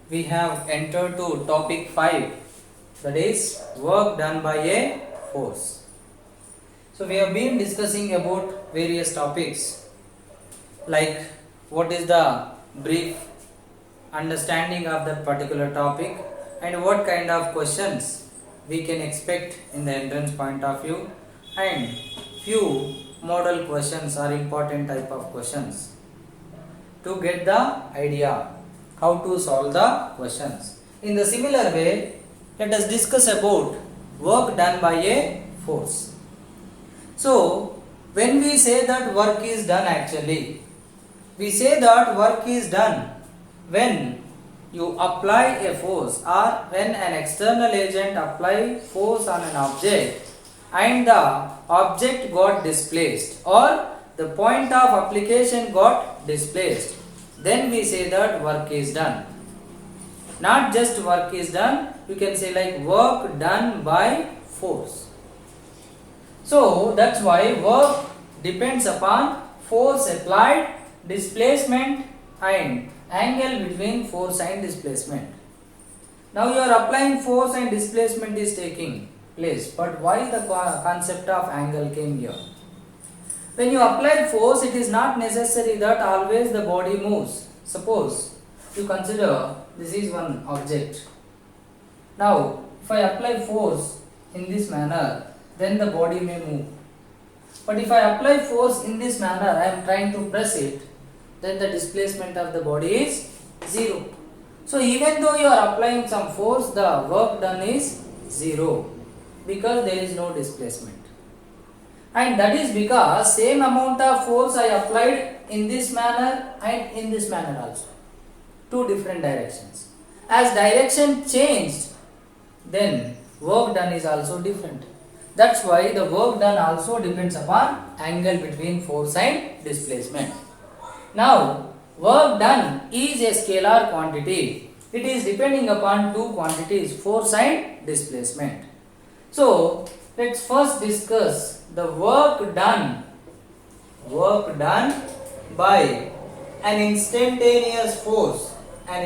we have entered to topic 5, that is work done by a force. So we have been discussing about various topics like what is the brief understanding of that particular topic and what kind of questions we can expect in the entrance point of view, and few model questions or important type of questions to get the idea how to solve the questions. In the similar way, let us discuss about work done by a force. So when we say that work is done, actually we say that work is done when you apply a force or when an external agent apply force on an object and the object got displaced or the point of application got displaced, then we say that work is done. Not just work is done, you can say like work done by force. So that's why work depends upon force applied, displacement and angle between force and displacement. Now you are applying force and displacement is taking place, but why the concept of angle came here? When you apply force, it is not necessary that always the body moves. Suppose you consider this is one object. Now if I apply force in this manner, then the body may move. But if I apply force in this manner, I am trying to press it, then the displacement of the body is 0. So even though you are applying some force, the work done is 0 because there is no displacement. And that is because same amount of force I applied in this manner and in this manner also. Two different directions. As direction changed, then work done is also different. That's why the work done also depends upon angle between force and displacement. Now, work done is a scalar quantity. It is depending upon two quantities, force and displacement. So, let's first discuss the work done by an instantaneous force. At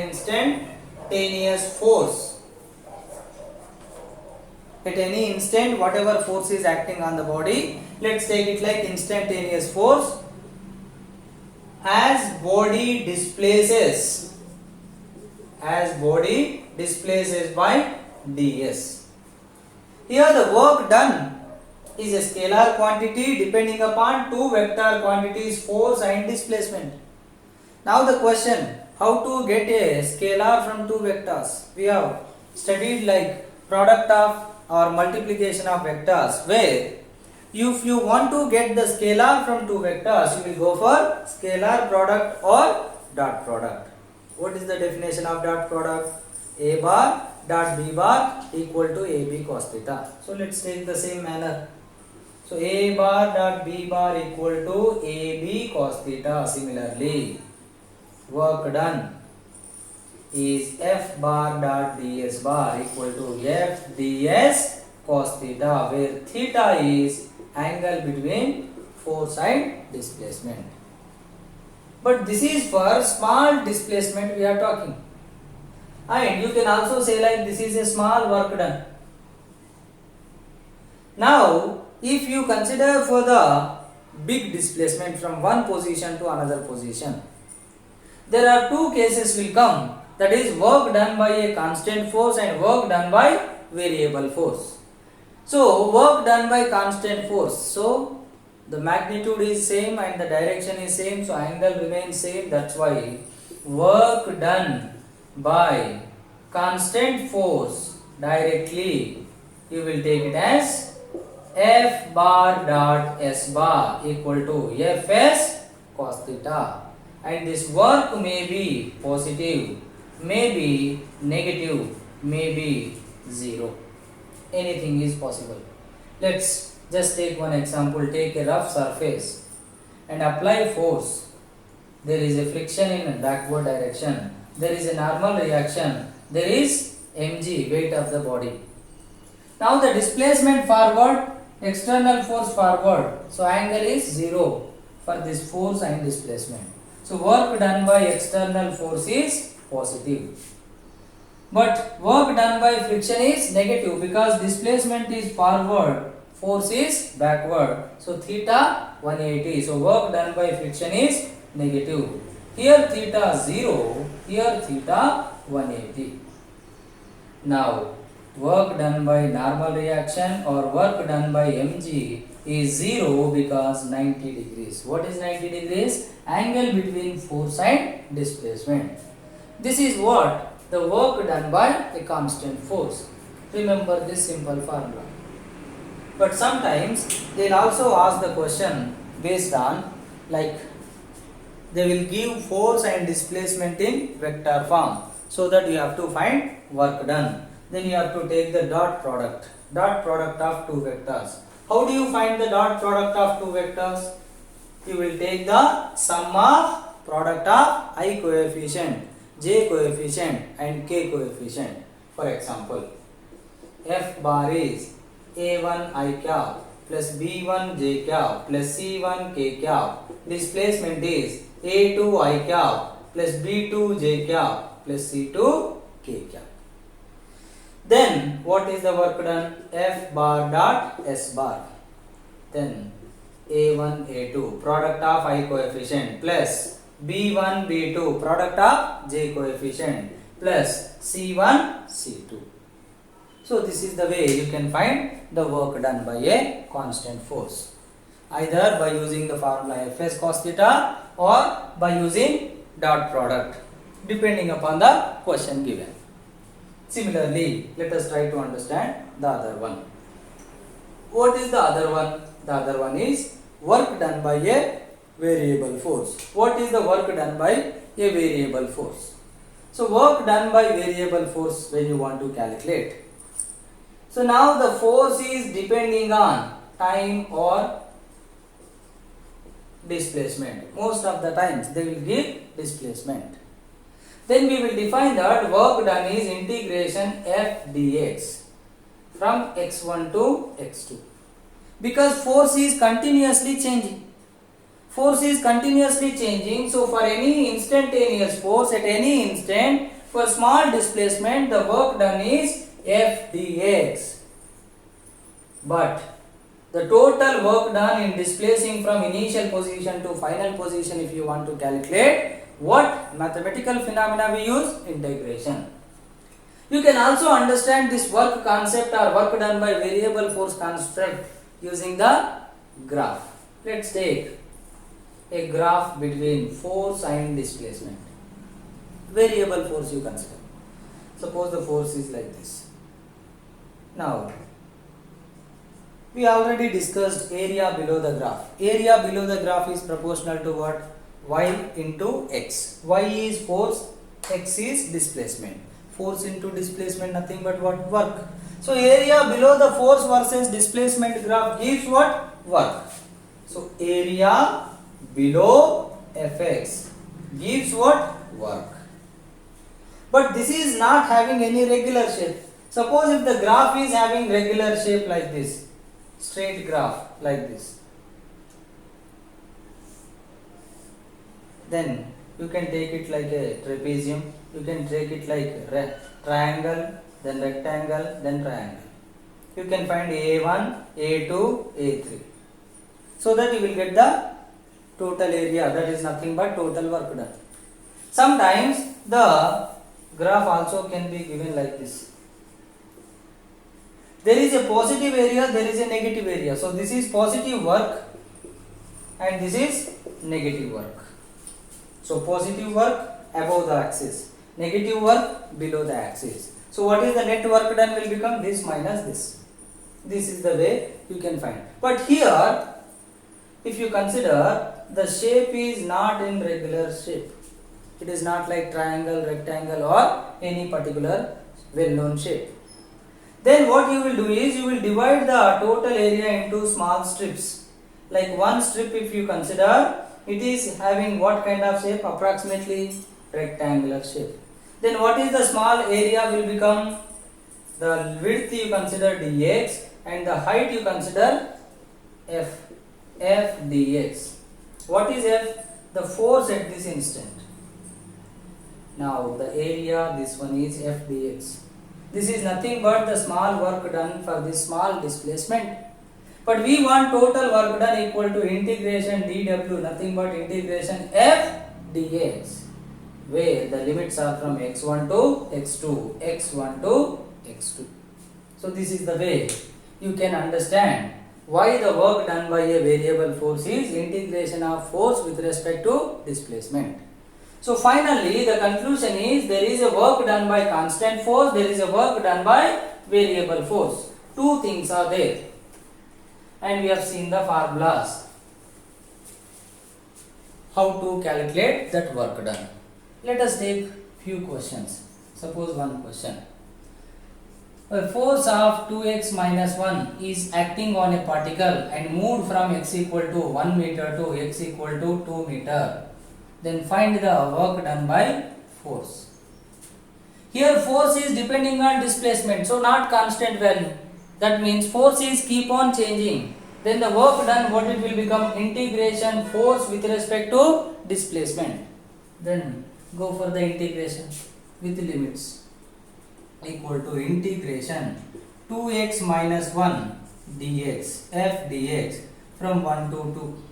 any instant, whatever force is acting on the body, let's take it like instantaneous force. As body displaces by ds. Here the work done is a scalar quantity depending upon two vector quantities, force and displacement. Now the question, how to get a scalar from two vectors? We have studied like product of or multiplication of vectors, where if you want to get the scalar from two vectors, you will go for scalar product or dot product. What is the definition of dot product? A bar dot b bar equal to ab cos theta. So let's take the same manner. So a bar dot b bar equal to ab cos theta. Similarly, work done is f bar dot ds bar equal to f ds cos theta, where theta is angle between force and displacement. But this is for small displacement we are talking. And you can also say like this is a small work done. Now, if you consider for the big displacement from one position to another position, there are two cases will come. That is work done by a constant force and work done by variable force. So work done by constant force. So the magnitude is same and the direction is same. So angle remains same. That's why work done by constant force directly, you will take it as f bar dot s bar equal to fs cos theta. And this work may be positive, may be negative, may be 0. Anything is possible. Let's just take one example. Take a rough surface and apply force. There is a friction in backward direction. There is a normal reaction. There is mg, weight of the body. Now the displacement forward, external force forward. So angle is 0 for this force and displacement. So work done by external force is positive. But work done by friction is negative because displacement is forward, force is backward. So theta 180. So work done by friction is negative. Here theta 0, here theta 180. Now work done by normal reaction or work done by mg is 0 because 90 degrees. What is 90 degrees? Angle between force and displacement. This is what? The work done by a constant force. Remember this simple formula. But sometimes they will also ask the question based on, like, they will give force and displacement in vector form, so that you have to find work done. Then you have to take the dot product of two vectors. How do you find the dot product of two vectors? You will take the sum of product of I coefficient, j coefficient and k coefficient. For example, f bar is a1 I cap plus b1 j cap plus c1 k cap. Displacement is a2 I cap plus b2 j cap plus c2 k cap. Then what is the work done? F bar dot S bar. Then A1 A2 product of I coefficient plus B1 B2 product of J coefficient plus C1 C2. So this is the way you can find the work done by a constant force, either by using the formula Fs cos theta or by using dot product, depending upon the question given. Similarly, let us try to understand the other one. What is the other one? The other one is work done by a variable force. What is the work done by a variable force? So work done by variable force when you want to calculate. So now the force is depending on time or displacement. Most of the times they will give displacement. Then we will define that work done is integration f dx from x1 to x2, because force is continuously changing. Force is continuously changing, so for any instantaneous force at any instant, for small displacement, the work done is f dx. But the total work done in displacing from initial position to final position, if you want to calculate, what mathematical phenomena we use? Integration. You can also understand this work concept or work done by variable force concept using the graph. Let's take a graph between force and displacement. Variable force you consider. Suppose the force is like this. Now, we already discussed area below the graph. Area below the graph is proportional to what? Y into x. Y is force, x is displacement. Force into displacement, nothing but what? Work. So area below the force versus displacement graph gives what? Work. So area below Fx gives what? Work. But this is not having any regular shape. Suppose if the graph is having regular shape like this, straight graph like this, then you can take it like a trapezium, you can take it like triangle, then rectangle, then triangle. You can find A1, A2, A3. So that you will get the total area, that is nothing but total work done. Sometimes the graph also can be given like this. There is a positive area, there is a negative area. So this is positive work and this is negative work. So positive work above the axis, negative work below the axis. So what is the net work done will become this minus this. This is the way you can find. But here, if you consider, the shape is not in regular shape. It is not like triangle, rectangle or any particular well-known shape. Then what you will do is, you will divide the total area into small strips. Like one strip, if you consider, it is having what kind of shape? Approximately rectangular shape. Then what is the small area will become? The width you consider dx and the height you consider f dx. What is f? The force at this instant. Now the area, this one is f dx. This is nothing but the small work done for this small displacement. But we want total work done equal to integration dw, nothing but integration f dx, where the limits are from x1 to x2, x1 to x2. So this is the way you can understand why the work done by a variable force is integration of force with respect to displacement. So finally the conclusion is there is a work done by constant force, there is a work done by variable force. Two things are there. And we have seen the formulas. How to calculate that work done. Let us take few questions. Suppose one question. A force of 2x minus 1 is acting on a particle and moved from x equal to 1 meter to x equal to 2 meter. Then find the work done by force. Here force is depending on displacement, so not constant value. That means force is keep on changing. Then the work done, what it will become? Integration force with respect to displacement. Then go for the integration with limits. Equal to integration 2x minus 1 dx f dx from 1 to 2.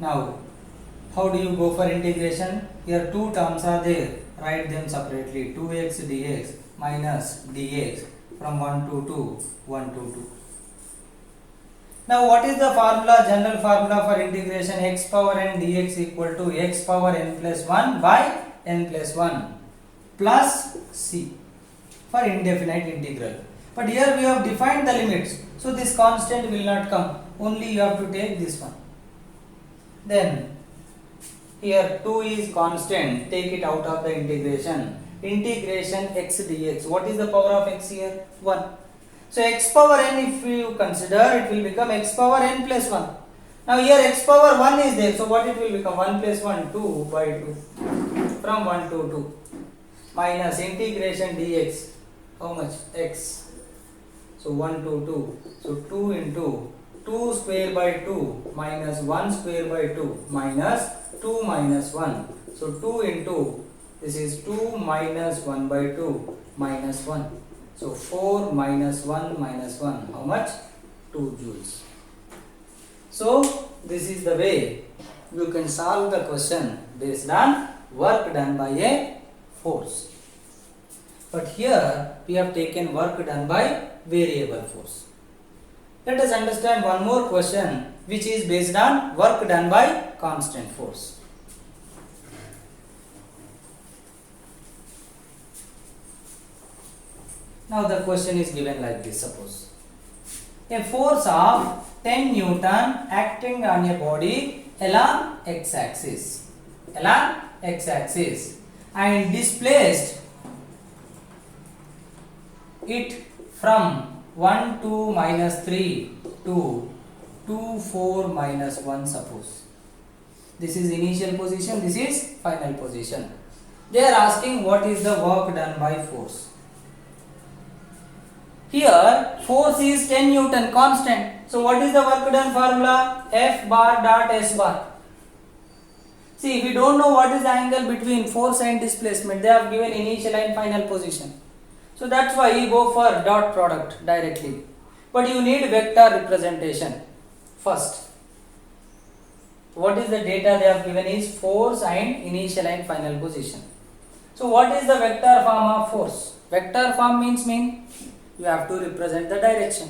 Now how do you go for integration? Here two terms are there, write them separately. 2x dx minus dx from 1 to 2, 1 to 2. Now what is the formula, general formula for integration? X power n dx equal to x power n plus 1 by n plus 1 plus c for indefinite integral. But here we have defined the limits, so this constant will not come, only you have to take this one. Then here 2 is constant, take it out of the integration. Integration x dx, what is the power of x here? 1. So x power n, if you consider, it will become x power n plus 1. Now here x power 1 is there, so what it will become? 1 plus 1, 2 by 2 from 1 to 2 minus integration dx, how much? X. So 1 to 2, so 2 into 2 square by 2 minus 1 square by 2 minus 2 minus 1. So 2 into, this is 2 minus 1 by 2 minus 1. So 4 minus 1 minus 1, how much? 2 joules. So this is the way you can solve the question based on work done by a force. But here we have taken work done by variable force. Let us understand one more question which is based on work done by constant force. Now the question is given like this, suppose. A force of 10 Newton acting on a body along x-axis, and displaced it from 1 2 minus 3 to 2 4 minus 1, suppose. This is initial position, this is final position. They are asking what is the work done by force. Here force is 10 Newton constant. So what is the work done formula? F bar dot S bar. See, if you don't know what is the angle between force and displacement, they have given initial and final position. So that's why you go for dot product directly. But you need vector representation first. What is the data they have given is force and initial and final position. So what is the vector form of force? Vector form means you have to represent the direction.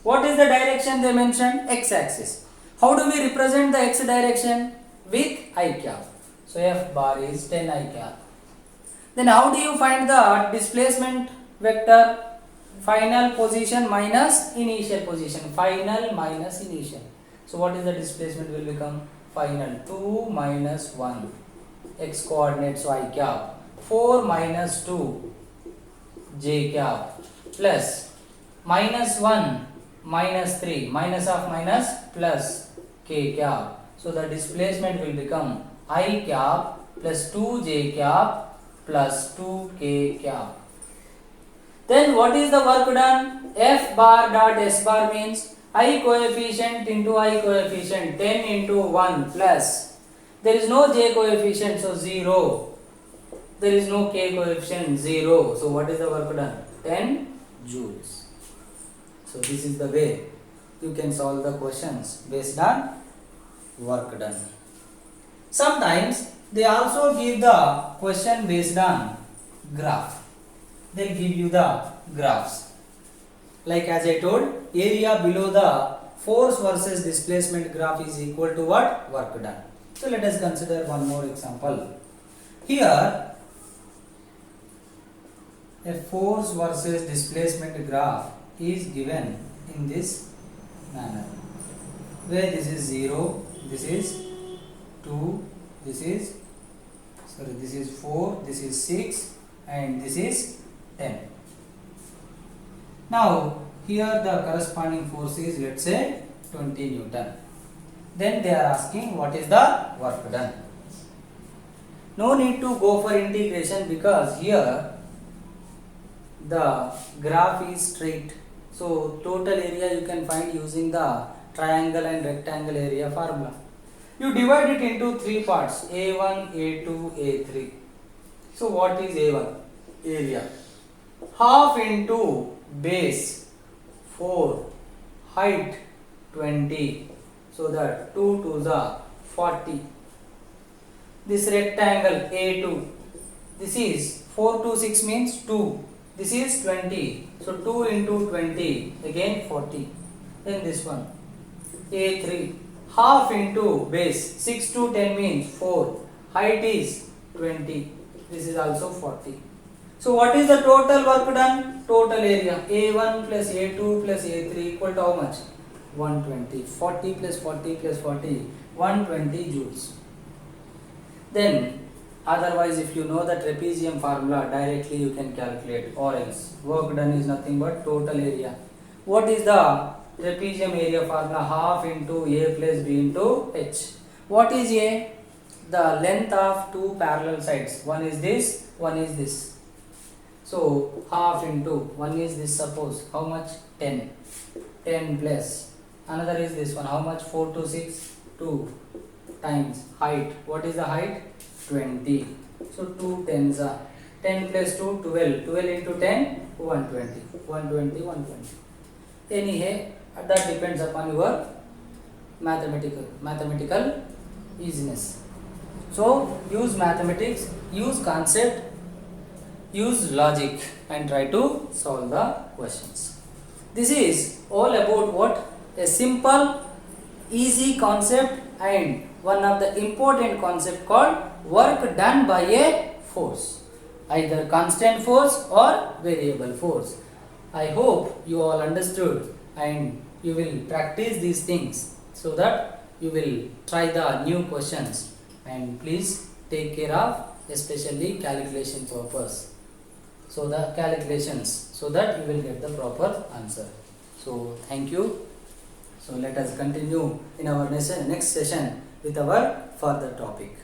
What is the direction they mentioned? X-axis. How do we represent the x direction? With I cap. So F bar is 10 I cap. Then how do you find the displacement vector? Final position minus initial position. Final minus initial. So what is the displacement will become? Final 2 minus 1. X coordinate, so I cap. 4 minus 2 J cap plus minus 1 minus 3, minus of minus plus K cap. So the displacement will become I cap plus 2J cap plus 2K cap. Then what is the work done? F bar dot S bar means I coefficient into I coefficient, 10 into 1 plus, there is no J coefficient, so 0. there is no K coefficient 0. So what is the work done? 10 joules. So this is the way you can solve the questions based on work done. Sometimes they also give the question based on graph. They will give you the graphs. Like as I told, area below the force versus displacement graph is equal to what? Work done. So let us consider one more example. Here a force versus displacement graph is given in this manner, where this is 0, this is 2, this is 4, this is 6 and this is 10. Now here the corresponding force is, let's say, 20 Newton. Then they are asking what is the work done. No need to go for integration because here the graph is straight. So total area you can find using the triangle and rectangle area formula. You divide it into three parts, A1, A2, A3. So what is A1? Area. Half into base 4, height 20. So that 2 to the 40. This rectangle A2, this is 4 to 6 means 2. This is 20. So 2 into 20, again 40. Then this one, A3, half into base, 6 to 10 means 4. Height is 20. This is also 40. So what is the total work done? Total area, A1 plus A2 plus A3 equal to how much? 120. 40 plus 40 plus 40, 120 joules. Then otherwise, if you know the trapezium formula, directly you can calculate, or else work done is nothing but total area. What is the trapezium area formula? Half into A plus B into H. What is A? The length of two parallel sides. One is this, one is this. So half into, one is this, suppose, how much? 10. 10 plus, another is this one, how much? 4 to 6, 2 times height. What is the height? 20. So 2 tens are 10 plus 2, 12. 12 into 10, 120. 120, 120. Anyhow, that depends upon your mathematical easiness. So use mathematics, use concept, use logic and try to solve the questions. This is all about what? A simple, easy concept and one of the important concept called work done by a force, either constant force or variable force. I hope you all understood and you will practice these things so that you will try the new questions, and please take care of especially calculation purpose. So the calculations, so that you will get the proper answer. So thank you. So let us continue in our next session with our further topic.